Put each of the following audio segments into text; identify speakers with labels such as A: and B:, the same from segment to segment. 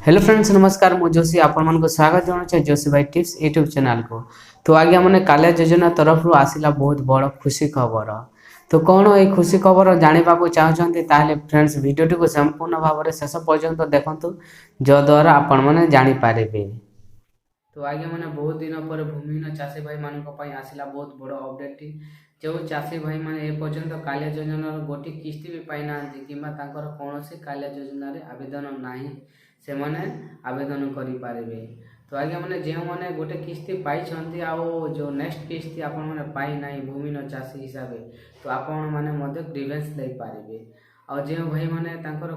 A: Hello friends नमस्कार मु जोशी आपण मन को स्वागत जनाऊँ जोशी भाई टिप्स यूट्यूब चैनल को। तो आगे मैंने कालिया योजना तरफ आसिला बहुत बड़ खुशी खबर। तो कौन ये खुशी खबर जानवा चाहते ताहले फ्रेंड्स वीडियोटी को संपूर्ण भाव में शेष पर्यंत देखंतु जद्वारा आपण मैंने जानीपारे। तो आगे मैंने बहुत दिन पर भूमिहीन चाषी भाई मान आसला बहुत बड़ अपडेट जो चाषी भाई मैंने एपर्यंत कालिया योजनार गोटे किस्ती भी पाई ना कि कौन कालिया योजन आवेदन ना से मैंने आवेदन करें। तो आगे मैंने जो मैंने गोटे किस्ती पाई जो नेक्स्ट किस्ती आपण पाई ना भूमिहीन चाषी हिसाब से तो आपण मैंने ग्रीवेंस दे पारे। और जो भाई मैंने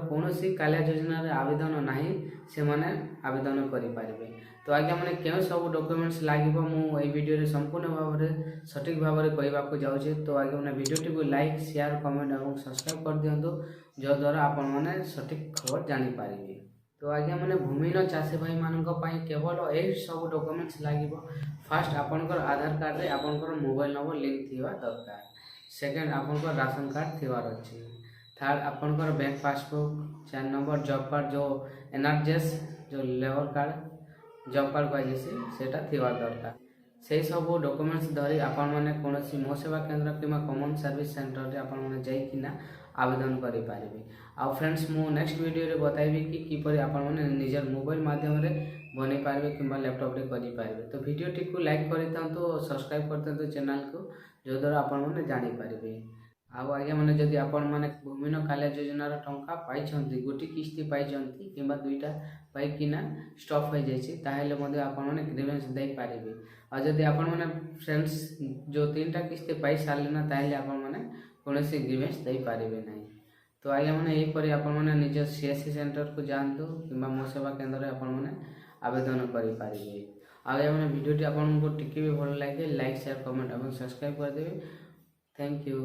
A: कौन कालिया योजन आवेदन ना से मैंने आवेदन करें। तो आगे मैंने क्यों सब डॉक्यूमेंट्स लगे मुझे वीडियो संपूर्ण भाव में सठिक भाव में कहवाक जाऊँगी। तो आगे मैंने वीडियोटी को लाइक शेयर कमेंट और सब्सक्राइब कर दिंतु जद्वारा आपण मैंने सठिक खबर जानीपारे। तो आगे मैंने भूमिहीन चाषी भाई मान केवल यही सब डॉक्यूमेंट्स लगे। फास्ट आपंकर आधार कार्ड रे आपंकर मोबाइल नंबर लिंक थिबा दरकार। सेकेंड आपंकर राशन कार्ड थिबार अछि। थर्ड आपंकर bank passbook. 4 number job card जो एनआरजीएस जो लेबर कार्ड जॉब कार्ड कहसे थिबार दरकार। से सब डॉक्यूमेंट्स धरी आपण मैंने कौन मो सेवा केंद्र कि कॉमन सर्विस सेंटर रे आपण मैंने जाइकिना आवेदन करें। आउ फ्रेंड्स मु नेक्स्ट वीडियो रे बताइबी कि किपरि आपण मैंने निजर मोबाइल माध्यम रे बनै पारबे किंबा लैपटॉप रे करि पारबे। तो वीडियोटी को लाइक करितांतु और सब्सक्राइब करतांतु चैनल को जो द्वारा आपण मैंने जानि पारबे। आउ आगे मैंने जदि आपण मैंने भूमिहीन कालिया योजनार टंका पाइछंती गोटे किस्ती पाइछंती किंबा दुईटा पाइकिना स्टॉप हो जाइछि ताहेले मध्ये आपण मैंने ग्रीवेंस दे पारिबे। और जदि आपण मैंने फ्रेंड्स जो 3टा किस्ती पाई सारले ना ताहेले आपण मैंने कोनोसी ग्रीवेंस दे पारिबे नहीं। तो आगे मैंने यहीपरि आपण मैंने निज सीएससी सेंटर को जातु कि मो सेवा केन्द्र में आपण मैंने आवेदन करें। आगे मैंने वीडियोटी आपको टिके भी भल लगे लाइक शेयर कमेंट और सब्सक्राइब करदे। Thank you.